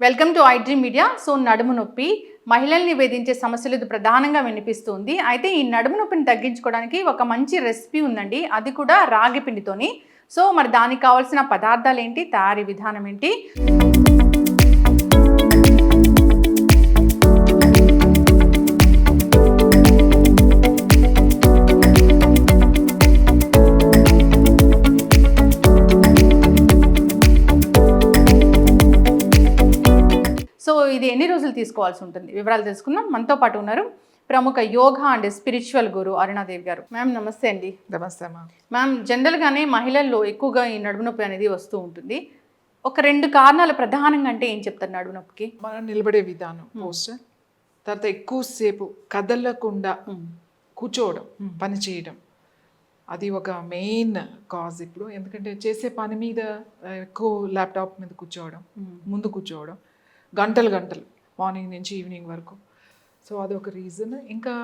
Welcome to iDream media. So నడుము నొప్పి మహిళల్ని వేధించే సమస్యలు ఇది ప్రధానంగా వినిపిస్తుంది. అయితే ఈ నడుము నొప్పిని తగ్గించుకోవడానికి ఒక మంచి రెసిపీ ఉందండి, అది కూడా రాగి పిండితోని. సో మరి దానికి కావాల్సిన పదార్థాలు ఏంటి, తయారీ విధానం ఏంటి? సో ఇది ఎన్ని రోజులు తీసుకోవాల్సి ఉంటుంది, వివరాలు తెలుసుకుందాం. మనతో పాటు ఉన్నారు ప్రముఖ యోగా అండ్ స్పిరిచువల్ గురు అరుణాదేవి గారు. మ్యామ్ నమస్తే అండి. నమస్తే మ్యామ్, జనరల్గానే మహిళల్లో ఎక్కువగా ఈ నడుము నొప్పి అనేది వస్తూ ఉంటుంది. ఒక 2 కారణాలు ప్రధానంగా అంటే ఏం చెప్తారు నడుము నొప్పికి? మనం నిలబడే విధానం, పోస్టర్, తర్వాత ఎక్కువసేపు కదలకుండా కూర్చోవడం, పని చేయడం, అది ఒక మెయిన్ కాజ్ ఇప్పుడు. ఎందుకంటే చేసే పని మీద ఎక్కువ ల్యాప్టాప్ మీద కూర్చోవడం, ముందు కూర్చోవడం గంటలు మార్నింగ్ నుంచి ఈవినింగ్ వరకు. సో అదొక రీజన్. ఇంకా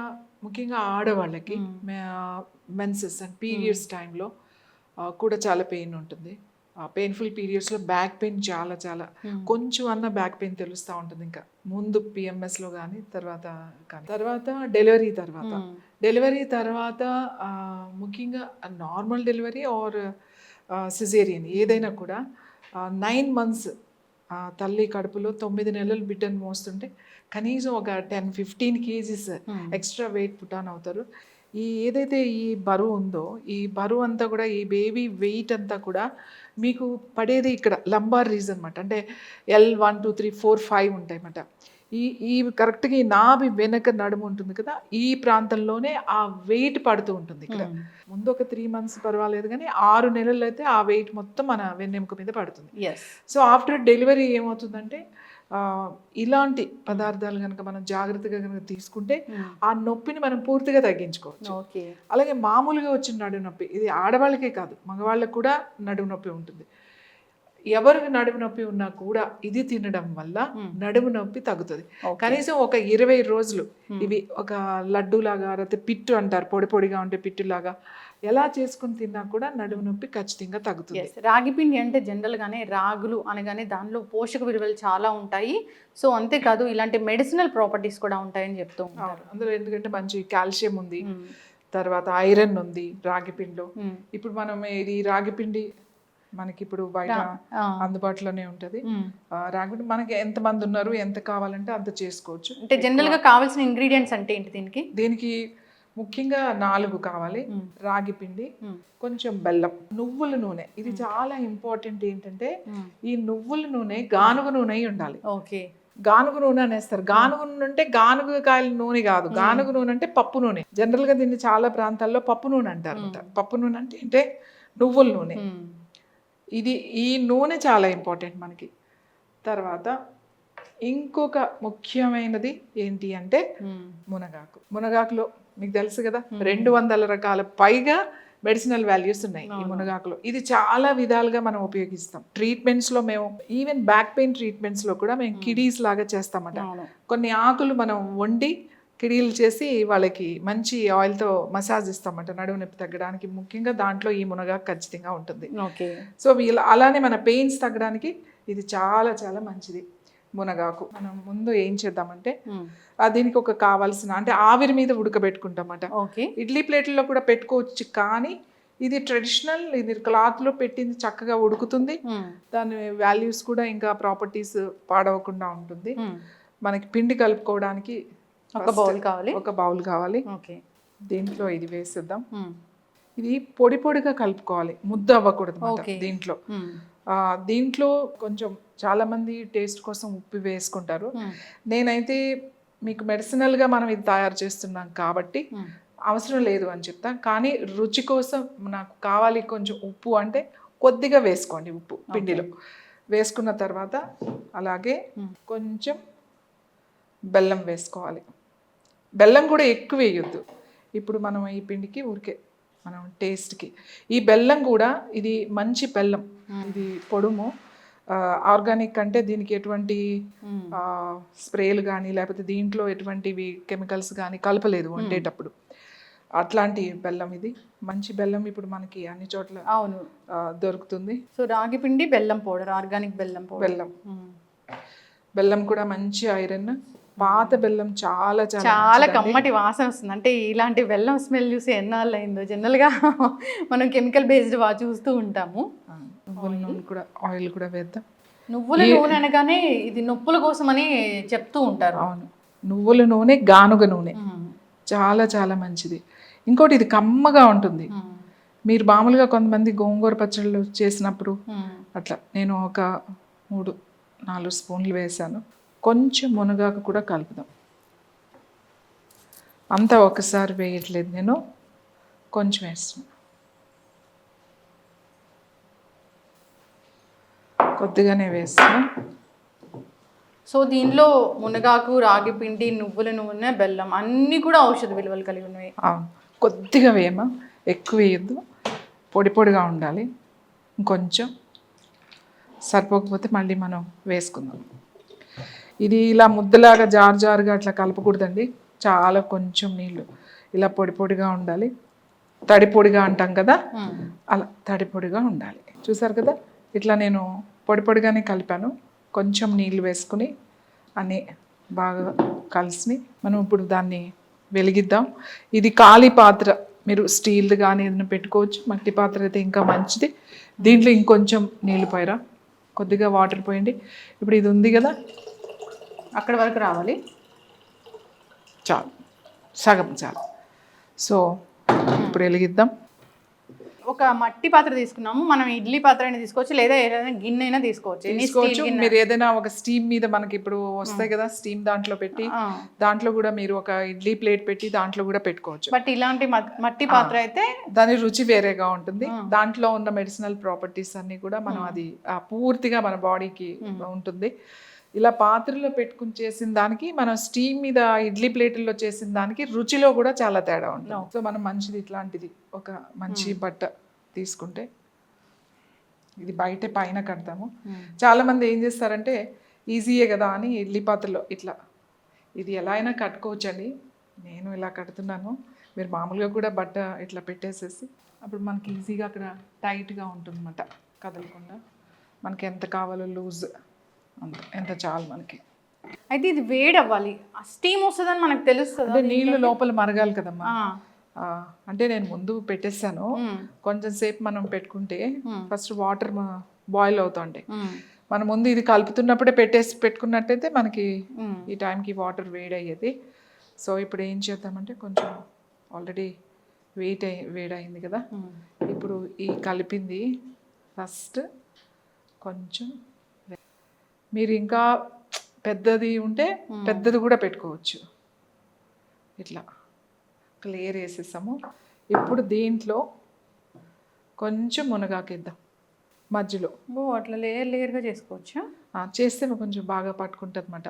ముఖ్యంగా ఆడవాళ్ళకి మెన్సెస్ అండ్ పీరియడ్స్ టైంలో కూడా చాలా పెయిన్ ఉంటుంది. పెయిన్ఫుల్ పీరియడ్స్లో బ్యాక్ పెయిన్ చాలా కొంచెం అన్న బ్యాక్ పెయిన్ తెలుస్తూ ఉంటుంది. ఇంకా ముందు పిఎంఎస్లో కానీ తర్వాత డెలివరీ తర్వాత ముఖ్యంగా నార్మల్ డెలివరీ ఆర్ సిజేరియన్ ఏదైనా కూడా 9 months తల్లి కడుపులో 9 నెలలు బిడ్డను మోస్తుంటే కనీసం ఒక 10-15 kgs extra weight put on అవుతారు. ఏదైతే ఈ బరువు ఉందో, ఈ బరువు అంతా కూడా, ఈ బేబీ వెయిట్ అంతా కూడా మీకు పడేది ఇక్కడ లంబార్ రీజన్ అనమాట. అంటే L1 2 3 4 5 ఉంటాయి అన్నమాట. ఈ కరెక్ట్గా ఈ నాభి వెనక నడుము ఉంటుంది కదా, ఈ ప్రాంతంలోనే ఆ వెయిట్ పడుతూ ఉంటుంది. ఇక్కడ ముందు ఒక 3 months పర్వాలేదు, కానీ 6 నెలలు అయితే ఆ వెయిట్ మొత్తం మన వెన్నెముక మీద పడుతుంది. సో ఆఫ్టర్ డెలివరీ ఏమవుతుందంటే ఇలాంటి పదార్థాలు కనుక మనం జాగ్రత్తగా కనుక తీసుకుంటే ఆ నొప్పిని మనం పూర్తిగా తగ్గించుకోవచ్చు. అలాగే మామూలుగా వచ్చిన నడుము నొప్పి, ఇది ఆడవాళ్ళకే కాదు మగవాళ్ళకి కూడా నడుము నొప్పి ఉంటుంది. ఎవరికి నడుము నొప్పి ఉన్నా కూడా ఇది తినడం వల్ల నడుము నొప్పి తగ్గుతుంది. కనీసం ఒక 20 రోజులు ఇవి ఒక లడ్డూలాగా, లేకపోతే పిట్టు అంటారు, పొడిగా ఉంటే పిట్టులాగా ఎలా చేసుకుని తిన్నా కూడా నడుము నొప్పి ఖచ్చితంగా తగ్గుతుంది. రాగి పిండి అంటే జనరల్గానే రాగులు అనగానే దానిలో పోషక విలువలు చాలా ఉంటాయి. సో అంతేకాదు ఇలాంటి మెడిసినల్ ప్రాపర్టీస్ కూడా ఉంటాయని చెప్తూ ఉంటారు అందులో. ఎందుకంటే మంచి కాల్షియం ఉంది, తర్వాత ఐరన్ ఉంది రాగి పిండిలో. ఇప్పుడు మనం ఇది రాగి పిండి మనకి ఇప్పుడు బయట అందుబాటులోనే ఉంటుంది. రాగి మనకి ఎంతమంది ఉన్నారు, ఎంత కావాలంటే అంత చేసుకోవచ్చు. అంటే జనరల్ గా కావాల్సిన ఇంగ్రీడియంట్స్ అంటే ఏంటి దీనికి ముఖ్యంగా 4 కావాలి. రాగి పిండి, కొంచెం బెల్లం, నువ్వుల నూనె. ఇది చాలా ఇంపార్టెంట్. ఏంటంటే ఈ నువ్వుల నూనె గానుగ నూనె ఉండాలి. గానుగ నూనె అనేస్తారు. గానుగ నూనె అంటే గానుగ కాయల నూనె కాదు. గానుగ నూనె అంటే పప్పు నూనె. జనరల్ గా దీన్ని చాలా ప్రాంతాల్లో పప్పు నూనె అంటారు. పప్పు నూనె అంటే నువ్వుల నూనె. ఈ నూనె చాలా ఇంపార్టెంట్ మనకి. తర్వాత ఇంకొక ముఖ్యమైనది ఏంటి అంటే మునగాకులో మీకు తెలుసు కదా 200 రకాల పైగా మెడిసినల్ వాల్యూస్ ఉన్నాయి ఈ మునగాకులో. ఇది చాలా విధాలుగా మనం ఉపయోగిస్తాం. ట్రీట్మెంట్స్లో మేము ఈవెన్ బ్యాక్ పెయిన్ ట్రీట్మెంట్స్లో కూడా మేము కిడీస్ లాగా చేస్తామట. కొన్ని ఆకులు మనం వండి కిడీలు చేసి వాళ్ళకి మంచి ఆయిల్తో మసాజ్ ఇస్తామంట నడుము నొప్పి తగ్గడానికి. ముఖ్యంగా దాంట్లో ఈ మునగాకు ఖచ్చితంగా ఉంటుంది. సో అలానే మన పెయిన్స్ తగ్గడానికి ఇది చాలా మంచిది మునగాకు. మనం ముందు ఏం చేద్దామంటే దీనికి ఒక కావాల్సిన, అంటే ఆవిరి మీద ఉడకబెట్టుకుంటామట. ఇడ్లీ ప్లేట్లలో కూడా పెట్టుకోవచ్చు, కానీ ఇది ట్రెడిషనల్. ఇది క్లాత్లో పెట్టింది చక్కగా ఉడుకుతుంది. దాని వాల్యూస్ కూడా ఇంకా ప్రాపర్టీస్ పాడవకుండా ఉంటుంది. మనకి పిండి కలుపుకోవడానికి ఒక బౌల్ కావాలి. దీంట్లో ఇది వేసేద్దాం. ఇది పొడిగా కలుపుకోవాలి, ముద్ద అవ్వకూడదు దీంట్లో కొంచెం చాలా మంది టేస్ట్ కోసం ఉప్పు వేసుకుంటారు. నేనైతే మీకు మెడిసినల్గా మనం ఇది తయారు చేస్తున్నాం కాబట్టి అవసరం లేదు అని చెప్తాను. కానీ రుచి కోసం నాకు కావాలి కొంచెం ఉప్పు అంటే కొద్దిగా వేసుకోండి. ఉప్పు పిండిలో వేసుకున్న తర్వాత అలాగే కొంచెం బెల్లం వేసుకోవాలి. బెల్లం కూడా ఎక్కువ వేయొద్దు. ఇప్పుడు మనం ఈ పిండికి ఊరికే మనం టేస్ట్కి ఈ బెల్లం కూడా, ఇది మంచి బెల్లం, ఇది పొడుము, ఆర్గానిక్. అంటే దీనికి ఎటువంటి స్ప్రేలు కానీ లేకపోతే దీంట్లో ఎటువంటివి కెమికల్స్ కానీ కలపలేదు వండేటప్పుడు. అట్లాంటి బెల్లం ఇది. మంచి బెల్లం ఇప్పుడు మనకి అన్ని చోట్ల అవును దొరుకుతుంది. సో రాగి పిండి, బెల్లం పౌడర్, ఆర్గానిక్ బెల్లం పౌడర్. బెల్లం కూడా మంచి ఐరన్. పాత బెల్లం చాలా చాలా చాలా కమ్మటి వాసన వస్తుంది. అంటే ఇలాంటి బెల్లం స్మెల్ చూసి ఎన్నాళ్ళు అయిందో. జనరల్గా మనం కెమికల్ బేస్డ్ చూస్తూ ఉంటాము. నువ్వుల నూనె కూడా, ఆయిల్ కూడా వేద్దాం. నువ్వుల నూనె అనగానే ఇది నొప్పుల కోసం అని చెప్తూ ఉంటారు. అవును, నువ్వుల నూనె, గానుగ నూనె చాలా చాలా మంచిది. ఇంకోటి ఇది కమ్మగా ఉంటుంది. మీరు మామూలుగా కొంతమంది గోంగూర పచ్చళ్ళు చేసినప్పుడు అట్లా నేను ఒక 3-4 స్పూన్లు వేసాను. కొంచెం మునగాకు కూడా కలుపుదాం. అంతా ఒకసారి వేయట్లేదు, నేను కొంచెం వేస్తున్నా. కొద్దిగానే వేస్తున్నా. సో దీనిలో మునగాకు, రాగి పిండి, నువ్వుల నూనె, బెల్లం అన్నీ కూడా ఔషధ విలువలు కలిగి ఉన్నాయి. అవును, కొద్దిగా వేయమా, ఎక్కువ వేయద్దు, పొడి పొడిగా ఉండాలి. ఇంకొంచెం సరిపోకపోతే మళ్ళీ మనం వేసుకుందాం. ఇది ఇలా ముద్దలాగా జారుగా అట్లా కలపకూడదండి. చాలా కొంచెం నీళ్ళు ఇలా పొడి పొడిగా ఉండాలి. తడి పొడిగా అంటాం కదా, అలా తడి పొడిగా ఉండాలి. చూసారు కదా, ఇట్లా నేను పొడి పొడిగానే కలిపాను. కొంచెం నీళ్ళు వేసుకుని అన్నీ బాగా కలిసి మనం ఇప్పుడు దాన్ని వెలిగిద్దాం. ఇది ఖాళీ పాత్ర, మీరు స్టీల్ది కానీ ఏదైనా పెట్టుకోవచ్చు. మట్టి పాత్ర అయితే ఇంకా మంచిది. దీంట్లో ఇంకొంచెం నీళ్ళు పోయరా, కొద్దిగా వాటర్ పోయండి. ఇప్పుడు ఇది ఉంది కదా, అక్కడ వరకు రావాలి. చాలు, సగం చాలు. సో ఇప్పుడు వెలిగిద్దాం. ఒక మట్టి పాత్ర తీసుకున్నాము. మనం ఇడ్లీ పాత్ర అయినా తీసుకోవచ్చు, లేదా ఏదైనా గిన్నె అయినా తీసుకోవచ్చు. మీరు ఏదైనా ఒక స్టీమ్ మీద మనకి ఇప్పుడు వస్తాయి కదా, స్టీమ్ దాంట్లో పెట్టి దాంట్లో కూడా మీరు ఒక ఇడ్లీ ప్లేట్ పెట్టి దాంట్లో కూడా పెట్టుకోవచ్చు. బట్ ఇలాంటి మట్టి పాత్ర అయితే దాని రుచి వేరేగా ఉంటుంది. దాంట్లో ఉన్న మెడిసినల్ ప్రాపర్టీస్ అన్ని కూడా మనం అది పూర్తిగా మన బాడీకి ఉంటుంది. ఇలా పాత్రలో పెట్టుకుని చేసిన దానికి, మనం స్టీమ్ మీద ఇడ్లీ ప్లేట్ల్లో చేసిన దానికి రుచిలో కూడా చాలా తేడా ఉంటుంది. సో మనం మంచిది ఇట్లాంటిది ఒక మంచి బట్ట తీసుకుంటే, ఇది బయట పైన కడతాము. చాలా మంది ఏం చేస్తారంటే ఈజీయే కదా అని ఇడ్లీ పాత్రలో ఇట్లా, ఇది ఎలా అయినా కట్టుకోవచ్చండి. నేను ఇలా కడుతున్నాను. మీరు మామూలుగా కూడా బట్ట ఇట్లా పెట్టేసేసి అప్పుడు మనకి ఈజీగా అక్కడ టైట్గా ఉంటుంది అన్నమాట, కదలకుండా. మనకి ఎంత కావాలో లూజ్ అంత, ఎంత చాలు మనకి. అయితే ఇది వేడి అవ్వాలి, స్టీమ్ వస్తుందని మనకు తెలుస్తుంది. అంటే నీళ్ళు లోపల మరగాలి కదమ్మా. అంటే నేను ముందు పెట్టేస్తాను. కొంచెం సేపు మనం పెట్టుకుంటే ఫస్ట్ వాటర్ బాయిల్ అవుతుంటాయి. మనం ముందు ఇది కలుపుతున్నప్పుడే పెట్టుకున్నట్టయితే మనకి ఈ టైంకి వాటర్ వేడి అయ్యేది. సో ఇప్పుడు ఏం చేద్దామంటే, కొంచెం ఆల్రెడీ వేడయింది కదా, ఇప్పుడు ఈ కలిపింది ఫస్ట్ కొంచెం, మీరు ఇంకా పెద్దది ఉంటే పెద్దది కూడా పెట్టుకోవచ్చు. ఇట్లా ఒక లేయర్ వేసేసాము. ఇప్పుడు దీంట్లో కొంచెం మునగాకేద్దాం మధ్యలో. అట్లా లేయర్గా చేసుకోవచ్చు. చేస్తే కొంచెం బాగా పట్టుకుంటుంది అన్నమాట.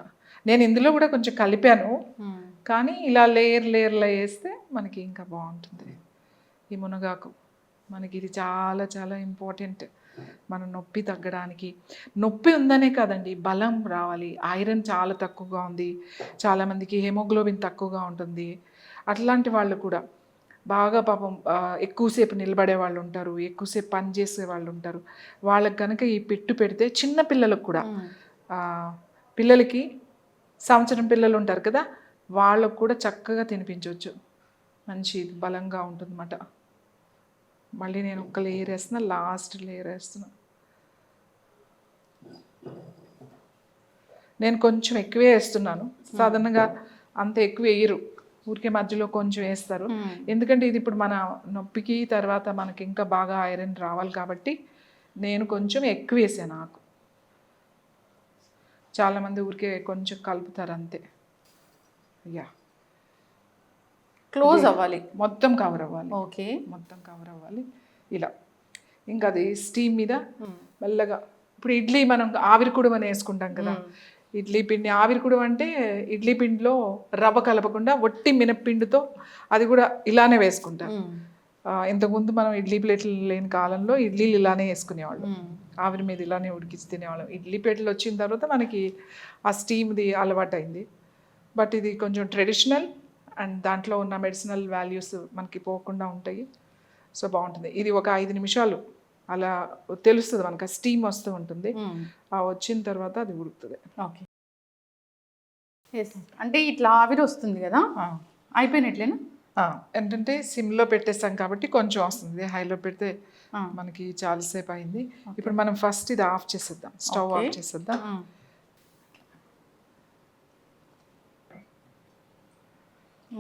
నేను ఇందులో కూడా కొంచెం కలిపాను, కానీ ఇలా లేయర్లో వేస్తే మనకి ఇంకా బాగుంటుంది. ఈ మునగాకు మనకి ఇది చాలా చాలా ఇంపార్టెంట్. మన నొప్పి తగ్గడానికి. నొప్పి ఉందనే కాదండి, బలం రావాలి. ఐరన్ చాలా తక్కువగా ఉంది, చాలామందికి హెమోగ్లోబిన్ తక్కువగా ఉంటుంది. అట్లాంటి వాళ్ళు కూడా బాగా పాపం ఎక్కువసేపు నిలబడే వాళ్ళు ఉంటారు, ఎక్కువసేపు పని చేసే వాళ్ళు ఉంటారు. వాళ్ళకి కనుక ఈ పిట్టు పెడితే, చిన్న పిల్లలకు కూడా, పిల్లలకి సంవత్సరం పిల్లలు ఉంటారు కదా, వాళ్ళకు కూడా చక్కగా తినిపించవచ్చు. మంచి బలంగా ఉంటుందన్నమాట. మళ్ళీ నేను ఒక లేయర్ వేస్తున్నా, లాస్ట్ లేయర్ వేస్తున్నా. నేను కొంచెం ఎక్కువే వేస్తున్నాను. సాధారణంగా అంత ఎక్కువ వేయరు, ఊరికే మధ్యలో కొంచెం వేస్తారు. ఎందుకంటే ఇది ఇప్పుడు మన నొప్పికి తర్వాత మనకి ఇంకా బాగా ఐరన్ రావాలి కాబట్టి నేను కొంచెం ఎక్కువ వేసాను. నాకు చాలామంది ఊరికే కొంచెం కలుపుతారు అంతే. యా, క్లోజ్ అవ్వాలి, మొత్తం కవర్ అవ్వాలి. ఓకే, మొత్తం కవర్ అవ్వాలి ఇలా. ఇంకా అది స్టీమ్ మీద మెల్లగా. ఇప్పుడు ఇడ్లీ మనం ఆవిరి కుడుమని వేసుకుంటాం కదా, ఇడ్లీ పిండి ఆవిరి కుడుమ అంటే ఇడ్లీ పిండిలో రవ్వ కలపకుండా ఒట్టి మినప్పిండితో అది కూడా ఇలానే వేసుకుంటాం. ఇంతకుముందు మనం ఇడ్లీ ప్లేట్లు లేని కాలంలో ఇడ్లీలు ఇలానే వేసుకునేవాళ్ళం, ఆవిరి మీద ఇలానే ఉడికించి తినేవాళ్ళం. ఇడ్లీ ప్లేట్లు వచ్చిన తర్వాత మనకి ఆ స్టీమ్ది అలవాటు అయింది. బట్ ఇది కొంచెం ట్రెడిషనల్ అండ్ దాంట్లో ఉన్న మెడిసినల్ వాల్యూస్ మనకి పోకుండా ఉంటాయి. సో బాగుంటుంది. ఇది ఒక 5 నిమిషాలు అలా తెలుస్తుంది మనకు, స్టీమ్ వస్తూ ఉంటుంది. ఆ వచ్చిన తర్వాత అది ఉడుకుతుంది. ఓకే. అంటే ఇట్లా ఆవిరి వస్తుంది కదా, అయిపోయినట్లేనా? ఏంటంటే సిమ్లో పెట్టేస్తాం కాబట్టి కొంచెం వస్తుంది, హైలో పెడితే మనకి చాలాసేపు అయింది. ఇప్పుడు మనం ఫస్ట్ ఇది ఆఫ్ చేసేద్దాం, స్టవ్ ఆఫ్ చేసేద్దాం.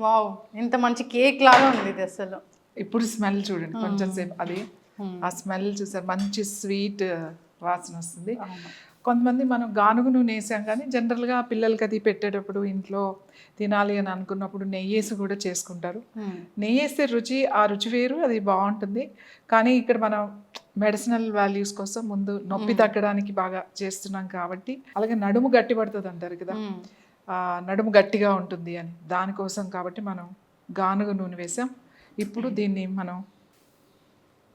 వావ్, ఇంత మంచి కేక్ లాగా ఉంది ఇది అసలు. ఇప్పుడు స్మెల్ చూడండి కొంచెం సేపు, అది ఆ స్మెల్ చూసారు, మంచి స్వీట్ వాసన వస్తుంది. కొంతమంది మనం గానుగ నూనె వేసాం, కానీ జనరల్గా పిల్లలకి అది పెట్టేటప్పుడు ఇంట్లో తినాలి అని అనుకున్నప్పుడు నెయ్యి వేసి కూడా చేసుకుంటారు. నెయ్యి వేస్తే ఆ రుచి వేరు, అది బాగుంటుంది. కానీ ఇక్కడ మనం మెడిసినల్ వాల్యూస్ కోసం ముందు నొప్పి తగ్గడానికి బాగా చేస్తున్నాం కాబట్టి, అలాగే నడుము గట్టి పడుతుంది అంటారు కదా, నడుము గట్టిగా ఉంటుంది అని, దానికోసం కాబట్టి మనం గానుగ నూనె వేసాం. ఇప్పుడు దీన్ని మనం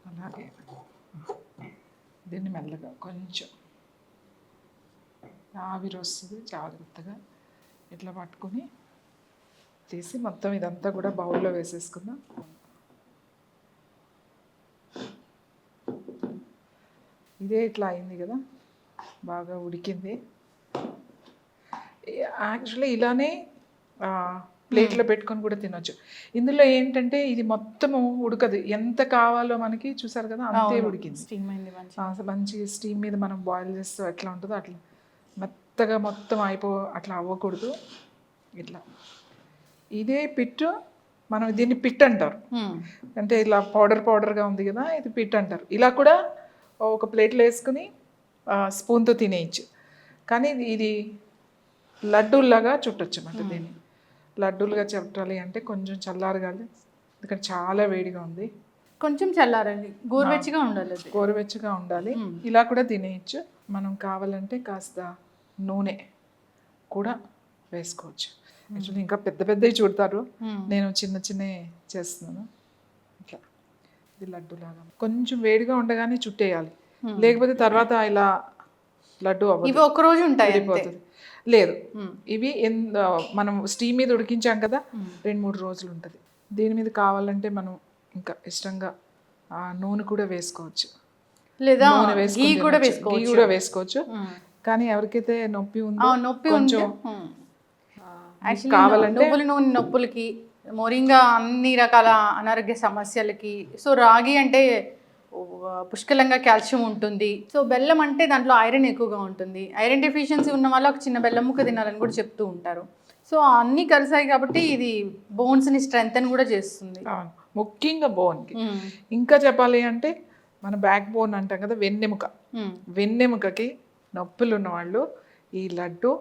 అలాగే దీన్ని మెల్లగా కొంచెం ఆవిరి వస్తుంది, జాగ్రత్తగా ఇట్లా పట్టుకొని తీసి మొత్తం ఇదంతా కూడా బౌల్లో వేసేసుకుందాం. ఇదే ఇట్లా అయింది కదా, బాగా ఉడికింది. యాక్చువల్లీ ఇలానే ప్లేట్లో పెట్టుకొని కూడా తినొచ్చు. ఇందులో ఏంటంటే ఇది మొత్తము ఉడకదు, ఎంత కావాలో మనకి చూసారు కదా అంతే ఉడికింది. మంచి స్టీమ్ మీద మనం బాయిల్ చేస్తే ఎట్లా ఉంటుందో అట్లా మెత్తగా మొత్తం అట్లా అవ్వకూడదు. ఇట్లా ఇదే పిట్టు, మనం దీన్ని పిట్ అంటారు. అంటే ఇలా పౌడర్గా ఉంది కదా, ఇది పిట్ అంటారు. ఇలా కూడా ఒక ప్లేట్లో వేసుకుని స్పూన్తో తినేయచ్చు. కానీ ఇది లడ్డూలాగా చుట్టొచ్చు అన్నమాట. దీన్ని లడ్డూలుగా చుట్టాలి అంటే కొంచెం చల్లారగాలి, ఎందుకంటే చాలా వేడిగా ఉంది. కొంచెం చల్లారాలి, గోరువెచ్చగా ఉండాలి. ఇలా కూడా తినేయచ్చు. మనం కావాలంటే కాస్త నూనె కూడా వేసుకోవచ్చు. యాక్చువల్లీ ఇంకా పెద్దవి చుడతారు, నేను చిన్నవి చేస్తున్నాను. ఇట్లా ఇది లడ్డూలాగా కొంచెం వేడిగా ఉండగానే చుట్టేయాలి, లేకపోతే తర్వాత ఇలా లడ్డు ఇవి ఒక రోజు ఉంటాయి లేదు. ఇవి మనం స్టీమ్ మీద ఉడికించాం కదా, 2-3 రోజులు ఉంటుంది. దీని మీద కావాలంటే మనం ఇంకా ఇష్టంగా నూనె కూడా వేసుకోవచ్చు, లేదా గీ కూడా వేసుకోవచ్చు. కానీ ఎవరికైతే నొప్పి ఉందో కొంచెం కావాలంటే నువ్వుల నూనె నొప్పులకి, మోరింగా అన్ని రకాల అనారోగ్య సమస్యలకి. సో రాగి అంటే పుష్కలంగా కాల్షియం ఉంటుంది. సో బెల్లం అంటే దాంట్లో ఐరన్ ఎక్కువగా ఉంటుంది. ఐరన్ డెఫిషియన్సీ ఉన్న వాళ్ళు ఒక చిన్న బెల్లం ముక్క తినాలని కూడా చెప్తూ ఉంటారు. సో అన్నీ కలిసాయి కాబట్టి ఇది బోన్స్ని స్ట్రెంగ్తన్ కూడా చేస్తుంది, ముఖ్యంగా బోన్కి. ఇంకా చెప్పాలి అంటే మన బ్యాక్ బోన్ అంటాం కదా, వెన్నెముకకి నొప్పులు ఉన్నవాళ్ళు ఈ లడ్డు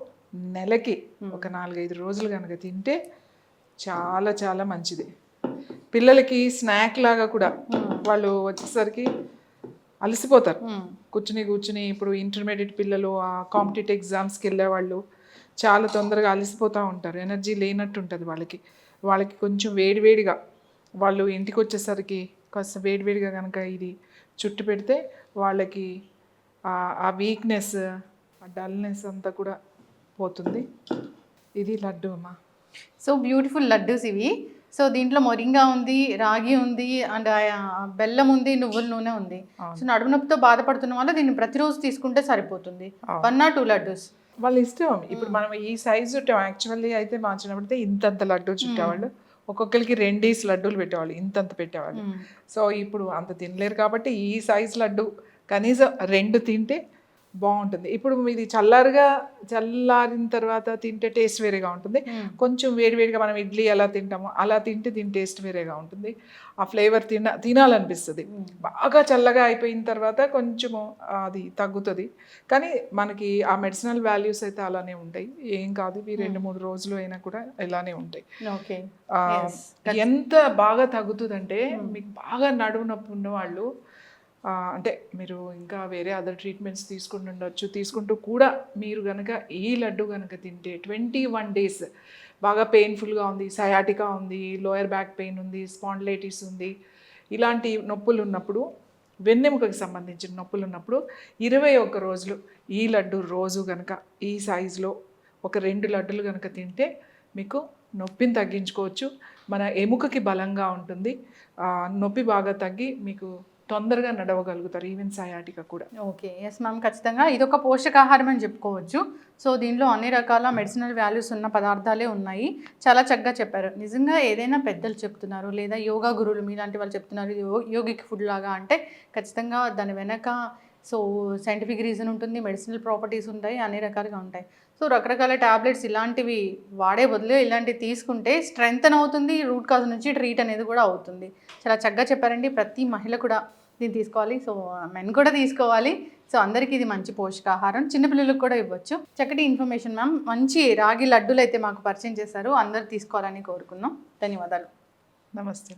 నెలకి ఒక 4-5 రోజులు కనుక తింటే చాలా చాలా మంచిది. పిల్లలకి స్నాక్ లాగా కూడా, వాళ్ళు వచ్చేసరికి అలసిపోతారు కూర్చుని. ఇప్పుడు ఇంటర్మీడియట్ పిల్లలు కాంపిటేటివ్ ఎగ్జామ్స్కి వెళ్ళేవాళ్ళు చాలా తొందరగా అలసిపోతూ ఉంటారు, ఎనర్జీ లేనట్టు ఉంటుంది వాళ్ళకి కొంచెం వేడివేడిగా వాళ్ళు ఇంటికి వచ్చేసరికి కాస్త వేడివేడిగా కనుక ఇది చుట్టు పెడితే వాళ్ళకి ఆ వీక్నెస్, ఆ డల్నెస్ అంతా కూడా పోతుంది. ఇది లడ్డు అమ్మా. సో బ్యూటిఫుల్ లడ్డూస్ ఇవి. సో దీంట్లో మొరింగా ఉంది, రాగి ఉంది, అండ్ బెల్లం ఉంది, నువ్వుల నూనె ఉంది. సో నడుము నొప్పితో బాధపడుతున్న వాళ్ళు దీన్ని ప్రతిరోజు తీసుకుంటే సరిపోతుంది. 1 or 2 లడ్డూస్ వాళ్ళ ఇష్టం. ఇప్పుడు మనం ఈ సైజు చుట్టాం. యాక్చువల్లీ అయితే మా చిన్నప్పుడైతే ఇంతంత లడ్డు చుట్టేవాళ్ళు, ఒక్కొక్కరికి 2 లడ్డూలు పెట్టేవాళ్ళు, ఇంతంత పెట్టేవాళ్ళు. సో ఇప్పుడు అంత తినలేరు కాబట్టి ఈ సైజ్ లడ్డు కనీసం 2 తింటే బాగుంటుంది. ఇప్పుడు ఇది చల్లారిన తర్వాత తింటే టేస్ట్ వేరేగా ఉంటుంది. కొంచెం వేడివేడిగా మనం ఇడ్లీ ఎలా తింటామో అలా తింటే దీని టేస్ట్ వేరేగా ఉంటుంది. ఆ ఫ్లేవర్ తినాలనిపిస్తుంది. బాగా చల్లగా అయిపోయిన తర్వాత కొంచెము అది తగ్గుతుంది. కానీ మనకి ఆ మెడిసినల్ వాల్యూస్ అయితే అలానే ఉంటాయి, ఏం కాదు. ఇవి 2-3 రోజులు అయినా కూడా ఇలానే ఉంటాయి. ఎంత బాగా తగ్గుతుందంటే, మీకు బాగా నడుము నొప్పి ఉన్నవాళ్ళు, అంటే మీరు ఇంకా వేరే అదర్ ట్రీట్మెంట్స్ తీసుకుంటూ కూడా మీరు కనుక ఈ లడ్డు కనుక తింటే 21 days బాగా పెయిన్ఫుల్గా ఉంది, సయాటికా ఉంది, లోయర్ బ్యాక్ పెయిన్ ఉంది, స్పాండిలైటిస్ ఉంది, ఇలాంటి నొప్పులు ఉన్నప్పుడు, వెన్నెముకకి సంబంధించిన నొప్పులు ఉన్నప్పుడు 21 రోజులు ఈ లడ్డు రోజు కనుక ఈ సైజులో ఒక 2 లడ్డులు కనుక తింటే మీకు నొప్పిని తగ్గించుకోవచ్చు, మన ఎముకకి బలంగా ఉంటుంది, నొప్పి బాగా తగ్గి మీకు తొందరగా నడవగలుగుతారు, ఈవెన్ సయాటికా కూడా. ఓకే, ఎస్ మ్యామ్, ఖచ్చితంగా ఇదొక పోషకాహారం అని చెప్పుకోవచ్చు. సో దీనిలో అన్ని రకాల మెడిసినల్ వాల్యూస్ ఉన్న పదార్థాలే ఉన్నాయి. చాలా చక్కగా చెప్పారు. నిజంగా ఏదైనా పెద్దలు చెప్తున్నారు లేదా యోగా గురువులు మీలాంటి వాళ్ళు చెప్తున్నారు యోగిక్ ఫుడ్ లాగా అంటే ఖచ్చితంగా దాని వెనక సో సైంటిఫిక్ రీజన్ ఉంటుంది, మెడిసినల్ ప్రాపర్టీస్ ఉంటాయి, అన్ని రకాలుగా ఉంటాయి. సో రకరకాల ట్యాబ్లెట్స్ ఇలాంటివి వాడే బదులు ఇలాంటివి తీసుకుంటే స్ట్రెంగ్త్ అవుతుంది, రూట్ కాజ్ నుంచి ట్రీట్ అనేది కూడా అవుతుంది. చాలా చక్కగా చెప్పారండి. ప్రతి మహిళ కూడా దీన్ని తీసుకోవాలి, సో మెన్ కూడా తీసుకోవాలి. సో అందరికీ ఇది మంచి పోషకాహారం, చిన్నపిల్లలకు కూడా ఇవ్వచ్చు. చక్కటి ఇన్ఫర్మేషన్ మ్యామ్. మంచి రాగి లడ్డూలు అయితే మాకు పరిచయం చేశారు, అందరూ తీసుకోవాలని కోరుకున్నాం. ధన్యవాదాలు. నమస్తే.